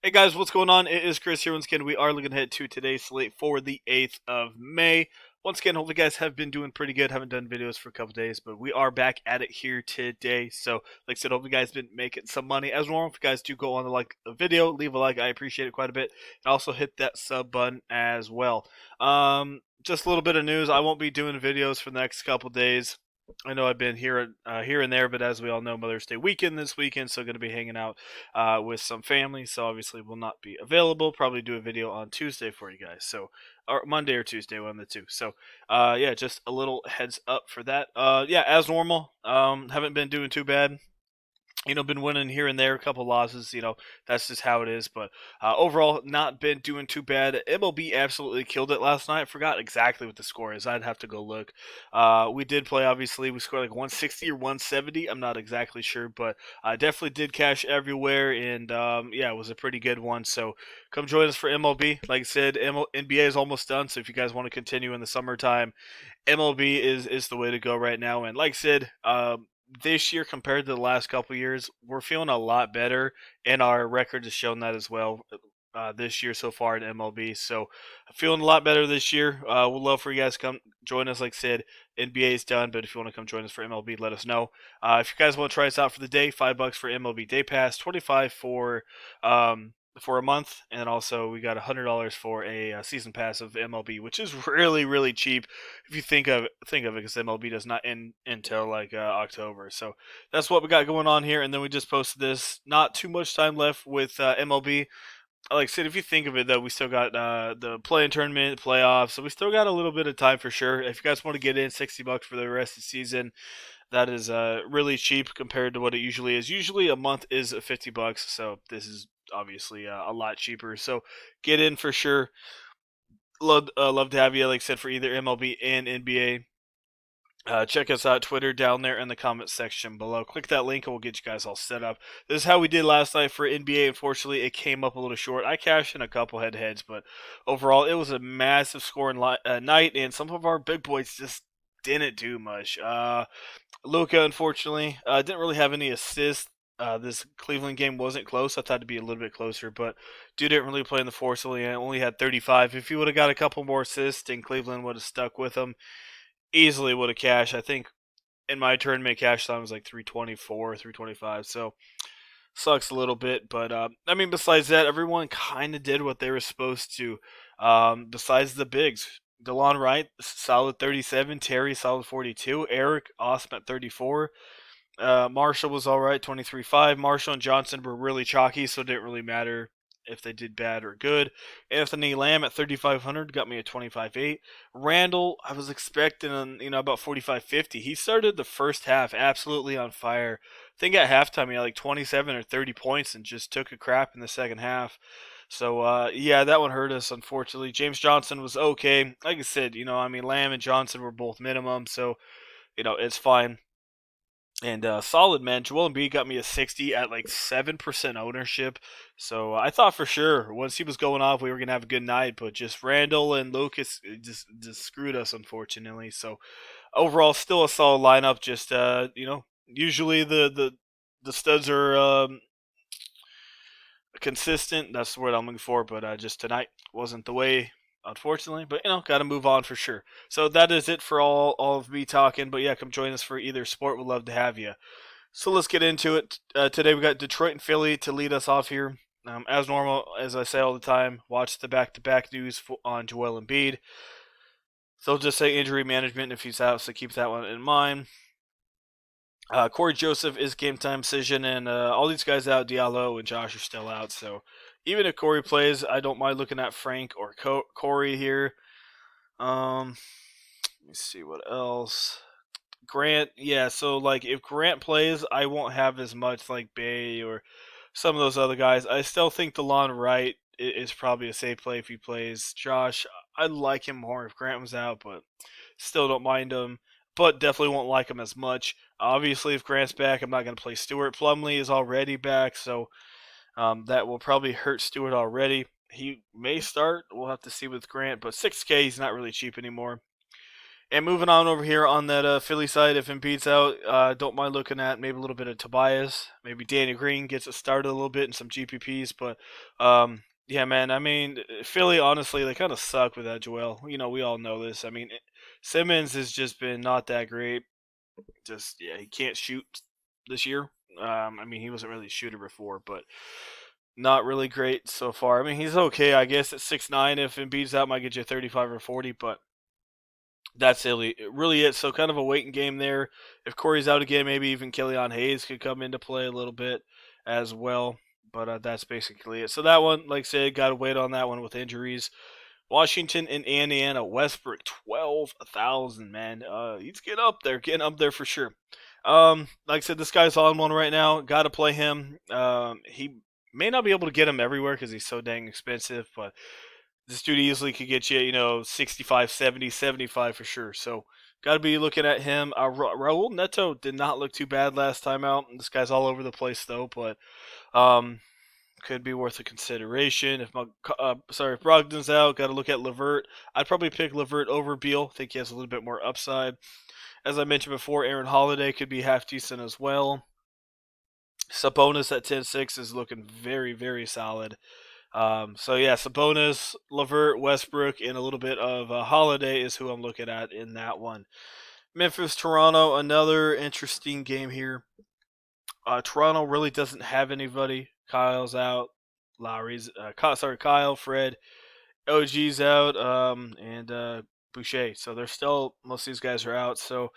Hey guys, what's going on? It is Chris here once again. We are looking ahead to today's slate for the 8th of May. Once again, hopefully you guys have been doing pretty good. Haven't done videos for a couple days, but we are back at it here today. So, like I said, hopefully you guys been making some money. As normal, if you guys do go on to like the video, leave a like. I appreciate it quite a bit. And also hit that sub button as well. Just a little bit of news. I won't be doing videos for the next couple days. I know I've been here and there, but as we all know, Mother's Day weekend this weekend, so going to be hanging out with some family. So obviously, will not be available. Probably do a video on Tuesday for you guys. So or Monday or Tuesday, one of the two. So yeah, just a little heads up for that. Yeah, as normal. Haven't been doing too bad. Been winning here and there, a couple losses. That's just how it is. But overall, not been doing too bad. MLB absolutely killed it last night. I forgot exactly what the score is. I'd have to go look. We did play, obviously. We scored like 160 or 170. I'm not exactly sure, but I definitely did cash everywhere. And yeah, it was a pretty good one. So come join us for MLB. Like I said, NBA is almost done. So if you guys want to continue in the summertime, MLB is the way to go right now. And like I said, this year compared to the last couple years, we're feeling a lot better, and our record has shown that as well. This year so far in MLB, so feeling a lot better this year. We'd love for you guys to come join us. Like I said, NBA is done, but if you want to come join us for MLB, let us know. If you guys want to try us out for the day, $5 for MLB Day Pass, 25 for a month, and also we got $100 for a season pass of MLB, which is really really cheap if you think of it, because MLB does not end until like October. So that's what we got going on here, and then we just posted this. Not too much time left with MLB. Like I said, if you think of it, though, we still got the play-in tournament, playoffs, so we still got a little bit of time for sure. If you guys want to get in, $60 for the rest of the season, that is really cheap compared to what it usually is. Usually a month is $50, so this is obviously a lot cheaper. So get in for sure. Love to have you, like I said, for either MLB and NBA. Check us out, Twitter down there in the comment section below. Click that link and we'll get you guys all set up. This is how we did last night for NBA. Unfortunately, it came up a little short. I cashed in a couple head-to-heads, but overall, it was a massive scoring night, and some of our big boys just didn't do much. Luka, unfortunately, didn't really have any assists. This Cleveland game wasn't close. I thought it'd be a little bit closer, but dude didn't really play in the fourth, so he only had 35. If he would have got a couple more assists and Cleveland would have stuck with him, easily would have cashed. I think in my tournament cash time was like 324, 325. So sucks a little bit, but I mean, besides that, everyone kind of did what they were supposed to. Besides the bigs, DeLon Wright solid 37, Terry solid 42, Eric awesome at 34. Marshall was all right, 23-5. Marshall and Johnson were really chalky, so it didn't really matter if they did bad or good. Anthony Lamb at 3,500 got me a 25-8. Randall, I was expecting about 45-50. He started the first half absolutely on fire. I think at halftime he had like 27 or 30 points and just took a crap in the second half. So yeah, that one hurt us unfortunately. James Johnson was okay. Like I said, Lamb and Johnson were both minimum, so it's fine. And solid, man. Joel Embiid got me a 60 at like 7% ownership. So I thought for sure once he was going off, we were going to have a good night. But just Randall and Lucas just screwed us, unfortunately. So overall, still a solid lineup. Just, usually the studs are consistent. That's the word I'm looking for. But just tonight wasn't the way, unfortunately. But got to move on for sure. So that is it for all of me talking. But yeah, come join us for either sport. We'd love to have you. So let's get into it. Today we got Detroit and Philly to lead us off here. As normal, as I say all the time, watch the back-to-back news on Joel Embiid. They'll just say injury management if he's out, so keep that one in mind. Corey Joseph is game time decision, and all these guys out. Diallo and Josh are still out, so even if Corey plays, I don't mind looking at Frank or Corey here. Let me see what else. Grant, yeah, so like if Grant plays, I won't have as much like Bay or some of those other guys. I still think DeLon Wright is probably a safe play if he plays. Josh, I'd like him more if Grant was out, but still don't mind him. But definitely won't like him as much. Obviously, if Grant's back, I'm not going to play Stewart. Plumlee is already back, so that will probably hurt Stewart already. He may start. We'll have to see with Grant, but 6K, he's not really cheap anymore. And moving on over here on that Philly side, if Embiid's out, don't mind looking at maybe a little bit of Tobias. Maybe Danny Green gets it started a little bit in some GPPs. But yeah, man, I mean, Philly, honestly, they kind of suck without Joel. We all know this. I mean, Simmons has just been not that great. Just, yeah, he can't shoot this year. I mean, he wasn't really a shooter before, but not really great so far. I mean, he's okay, I guess, at 6'9". If Embiid's out, might get you 35 or 40, but that's really it. So kind of a waiting game there. If Corey's out again, maybe even Killian Hayes could come into play a little bit as well. But that's basically it. So that one, like I said, got to wait on that one with injuries. Washington and Indiana. Westbrook, 12,000, man. He's getting up there for sure. Like I said, this guy's on one right now. Got to play him. He may not be able to get him everywhere because he's so dang expensive, but this dude easily could get you, 65, 70, 75 for sure. So got to be looking at him. Raul Neto did not look too bad last time out. This guy's all over the place though, but could be worth a consideration. If Brogdon's out, got to look at Levert. I'd probably pick Levert over Beal. I think he has a little bit more upside. As I mentioned before, Aaron Holiday could be half decent as well. Sabonis at 10-6 is looking very, very solid. So yeah, Sabonis, Levert, Westbrook, and a little bit of Holiday is who I'm looking at in that one. Memphis, Toronto, another interesting game here. Toronto really doesn't have anybody. Kyle's out. Kyle, Fred, OG's out, and Boucher. So they're still, most of these guys are out. So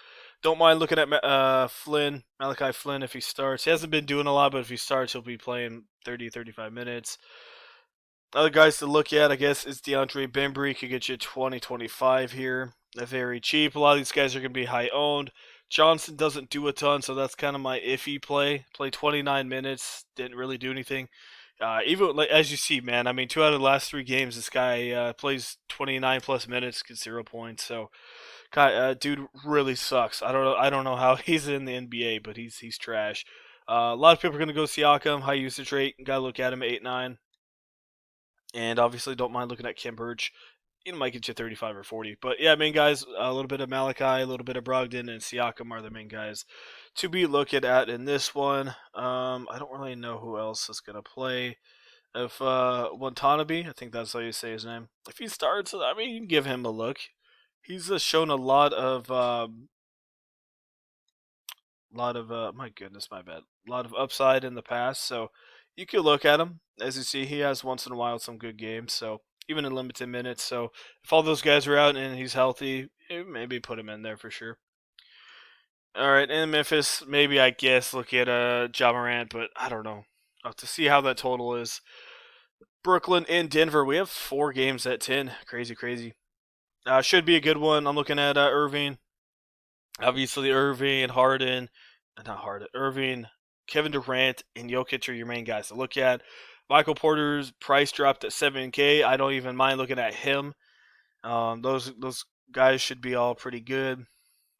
don't mind looking at Malachi Flynn if he starts. He hasn't been doing a lot, but if he starts, he'll be playing 30, 35 minutes. Other guys to look at, I guess, is DeAndre Bembry. Could get you 20, 25 here. They're very cheap. A lot of these guys are going to be high owned. Johnson doesn't do a ton, so that's kind of my iffy play. Played 29 minutes, didn't really do anything. Even like, as you see, man, I mean, 2 out of the last 3 games, this guy plays 29 plus minutes, gets 0 points. So, dude really sucks. I don't know how he's in the NBA, but he's trash. A lot of people are going to go Siakam, high usage rate. Got to look at him 8-9. And obviously, don't mind looking at Kim Birch. Might get you 35 or 40. But yeah, main guys, a little bit of Malachi, a little bit of Brogdon, and Siakam are the main guys to be looking at in this one. I don't really know who else is going to play. If Watanabe, I think that's how you say his name. If he starts, I mean, you can give him a look. He's shown a lot of my goodness, my bad. A lot of upside in the past, so you could look at him. As you see, he has once in a while some good games, so even in limited minutes. So if all those guys are out and he's healthy, maybe put him in there for sure. All right, in Memphis, maybe I guess look at Ja Morant, but I don't know. I'll have to see how that total is. Brooklyn and Denver, we have 4 games at 10. Crazy. Should be a good one. I'm looking at Irving. Obviously, Irving, Kevin Durant, and Jokic are your main guys to look at. Michael Porter's price dropped at $7K. I don't even mind looking at him. Those guys should be all pretty good.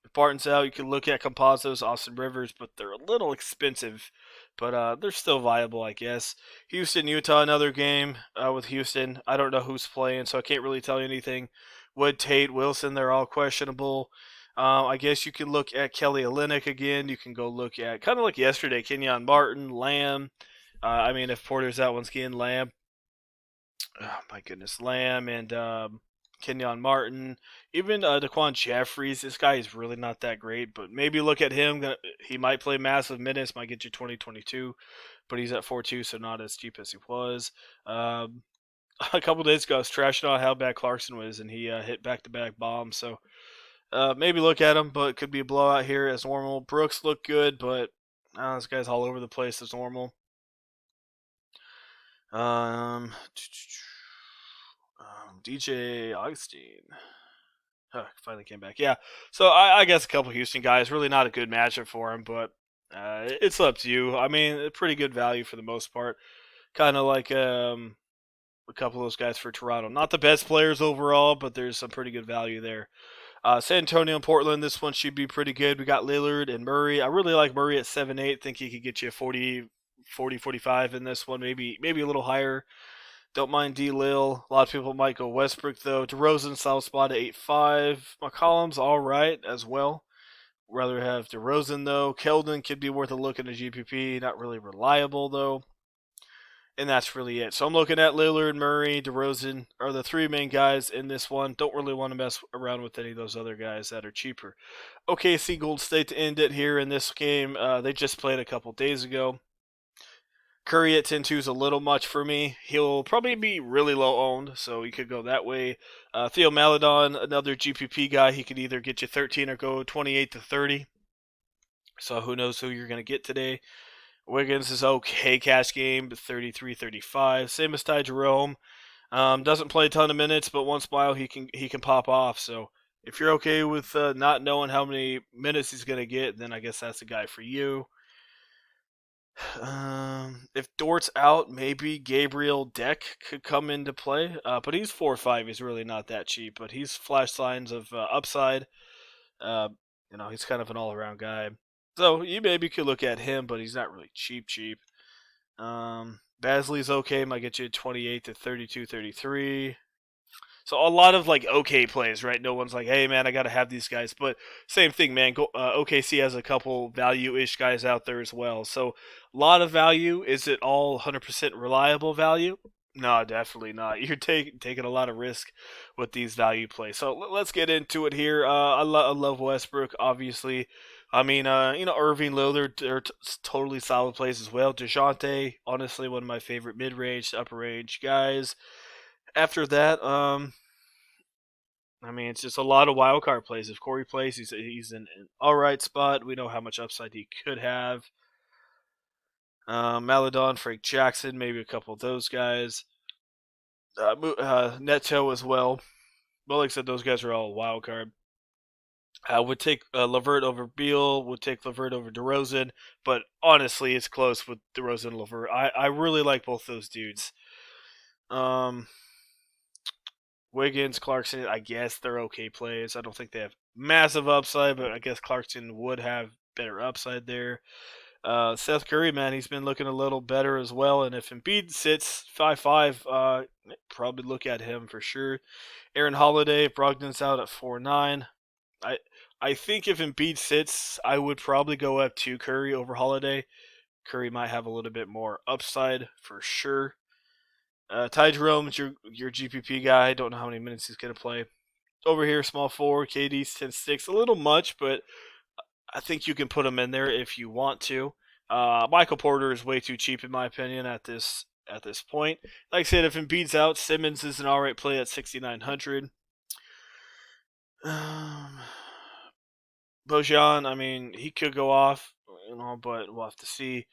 If Barton's out, you can look at Compazos, Austin Rivers, but they're a little expensive. But they're still viable, I guess. Houston, Utah, another game with Houston. I don't know who's playing, so I can't really tell you anything. Wood, Tate, Wilson, they're all questionable. I guess you can look at Kelly Olynyk again. You can go look at, kind of like yesterday, Kenyon Martin, Lamb. I mean, if Porter's out once again, Lamb. Oh, my goodness. Lamb and Kenyon Martin. Even Daquan Jeffries. This guy is really not that great, but maybe look at him. He might play massive minutes, might get you 20-22, but he's at 4-2, so not as cheap as he was. A couple days ago, I was trashing out how bad Clarkson was, and he hit back-to-back bombs, so maybe look at him, but it could be a blowout here as normal. Brooks looked good, but this guy's all over the place as normal. DJ Augustine. Finally came back. Yeah, so I guess a couple Houston guys. Really not a good matchup for him, but it's up to you. I mean, pretty good value for the most part. Kind of like a couple of those guys for Toronto. Not the best players overall, but there's some pretty good value there. San Antonio and Portland, this one should be pretty good. We got Lillard and Murray. I really like Murray at 7-8. Think he could get you 40, 45 in this one, maybe a little higher. Don't mind D-Lil. A lot of people might go Westbrook, though. DeRozan, solid spot at 8.5. McCollum's all right as well. Rather have DeRozan, though. Keldon could be worth a look in the GPP. Not really reliable, though. And that's really it. So I'm looking at Lillard, Murray, DeRozan are the three main guys in this one. Don't really want to mess around with any of those other guys that are cheaper. OKC Gold State to end it here in this game. They just played a couple days ago. Curry at 10-2 is a little much for me. He'll probably be really low owned, so you could go that way. Theo Maledon, another GPP guy. He could either get you 13 or go 28 to 30. So who knows who you're going to get today. Wiggins is okay cash game, 33-35. Same as Ty Jerome. Doesn't play a ton of minutes, but once in a while he can pop off. So if you're okay with not knowing how many minutes he's going to get, then I guess that's the guy for you. If Dort's out, maybe Gabriel Deck could come into play. But he's 4-5. He's really not that cheap, but he's flash signs of upside. He's kind of an all-around guy. So you maybe could look at him, but he's not really cheap. Basley's okay. Might get you 28 to 32, 33. So a lot of like okay plays, right? No one's like, hey man, I gotta have these guys. But same thing, man. OKC has a couple value-ish guys out there as well. So a lot of value. Is it all 100% reliable value? No, definitely not. You're taking a lot of risk with these value plays. So let's get into it here. I love Westbrook, obviously. I mean, Irving, Lillard, they're totally solid plays as well. DeJounte, honestly, one of my favorite mid-range to upper-range guys. After that, it's just a lot of wild card plays. If Corey plays, he's in an all right spot. We know how much upside he could have. Maledon, Frank Jackson, maybe a couple of those guys. Neto as well. Well, like I said, those guys are all wild card. Would take LeVert over Beal. Would take LeVert over DeRozan. But honestly, it's close with DeRozan and LeVert. I really like both those dudes. Wiggins, Clarkson, I guess they're okay plays. I don't think they have massive upside, but I guess Clarkson would have better upside there. Seth Curry, man, he's been looking a little better as well. And if Embiid sits 5-5, probably look at him for sure. Aaron Holiday, if Brogdon's out at 4-9. I think if Embiid sits, I would probably go up to Curry over Holiday. Curry might have a little bit more upside for sure. Ty Jerome's your GPP guy. I don't know how many minutes he's going to play. Over here, small forward, KD's 10-6. A little much, but I think you can put him in there if you want to. Michael Porter is way too cheap in my opinion at this point. Like I said, if Embiid's out, Simmons is an alright play at 6,900. Bojan, he could go off, but we'll have to see.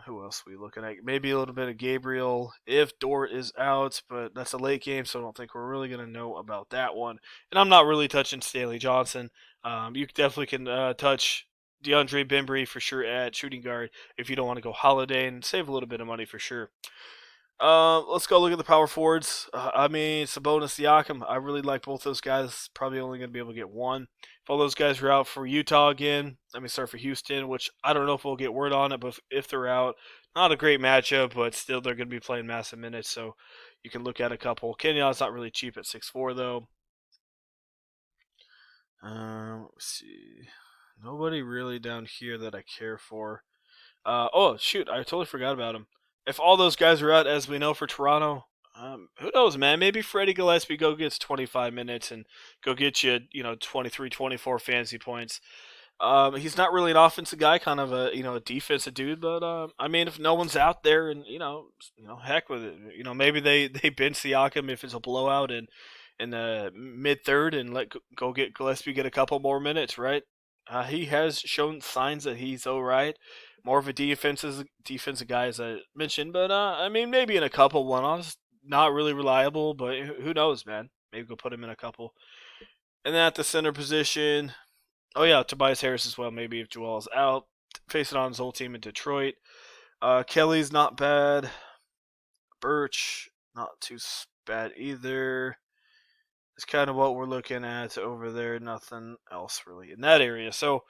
Who else are we looking at? Maybe a little bit of Gabriel if Dort is out, but that's a late game, so I don't think we're really going to know about that one. And I'm not really touching Stanley Johnson. You definitely can touch DeAndre Bembry for sure at shooting guard if you don't want to go Holiday and save a little bit of money for sure. Let's go look at the power forwards. Sabonis, Siakam. I really like both those guys. Probably only going to be able to get one. If all those guys are out for Utah again, start for Houston, which I don't know if we'll get word on it, but if they're out, not a great matchup, but still they're going to be playing massive minutes, so you can look at a couple. Kenyon's not really cheap at 6'4", though. Let's see. Nobody really down here that I care for. Oh, shoot, I totally forgot about him. If all those guys are out, as we know for Toronto, who knows, man? Maybe Freddie Gillespie gets 25 minutes and go get you, 23, 24 fantasy points. He's not really an offensive guy, kind of a defensive dude. But if no one's out there, and heck with it. Maybe they bench Siakam if it's a blowout in the mid third and go get Gillespie get a couple more minutes, right? He has shown signs that he's all right. More of a defensive guy, as I mentioned, but maybe in a couple one-offs. Not really reliable, but who knows, man? Maybe go put him in a couple. And then at the center position, Tobias Harris as well. Maybe if Joel's out, facing on his old team in Detroit. Kelly's not bad. Birch, not too bad either. It's kind of what we're looking at over there. Nothing else really in that area. So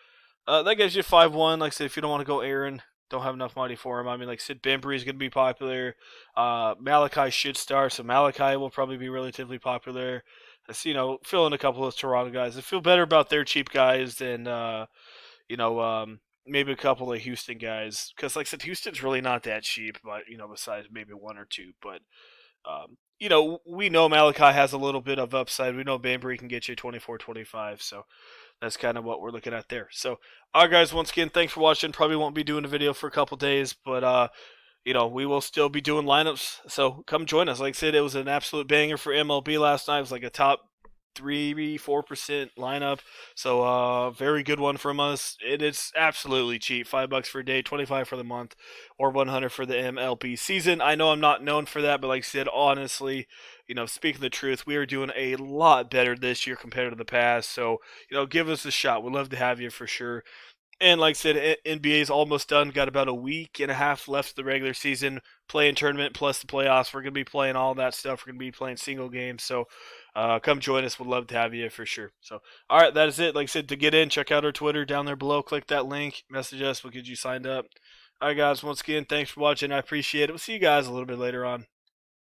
that gives you 5-1. Like I said, if you don't want to go Aaron, don't have enough money for him. I mean, like Sid Bembry is going to be popular. Malachi should start, so Malachi will probably be relatively popular. Just, fill in a couple of Toronto guys. I feel better about their cheap guys than you know, maybe a couple of Houston guys. Because, like I said, Houston's really not that cheap, but, besides maybe one or two. But, we know Malachi has a little bit of upside. We know Bambry can get you 24, 25. So that's kind of what we're looking at there. So, all right, guys, once again, thanks for watching. Probably won't be doing a video for a couple days, but, we will still be doing lineups. So come join us. Like I said, it was an absolute banger for MLB last night. It was like a top 3-4% lineup. So very good one from us. It's absolutely cheap. $5 for a day, 25 for the month, or 100 for the MLB season. I know I'm not known for that, but like I said, honestly, speaking the truth, we are doing a lot better this year compared to the past. So, give us a shot. We'd love to have you for sure. And like I said, NBA is almost done. Got about a week and a half left of the regular season, playing tournament plus the playoffs. We're going to be playing all that stuff. We're going to be playing single games. So come join us. We'd love to have you for sure. So, all right, that is it. Like I said, to get in, check out our Twitter down there below. Click that link. Message us. We'll get you signed up. All right, guys, once again, thanks for watching. I appreciate it. We'll see you guys a little bit later on.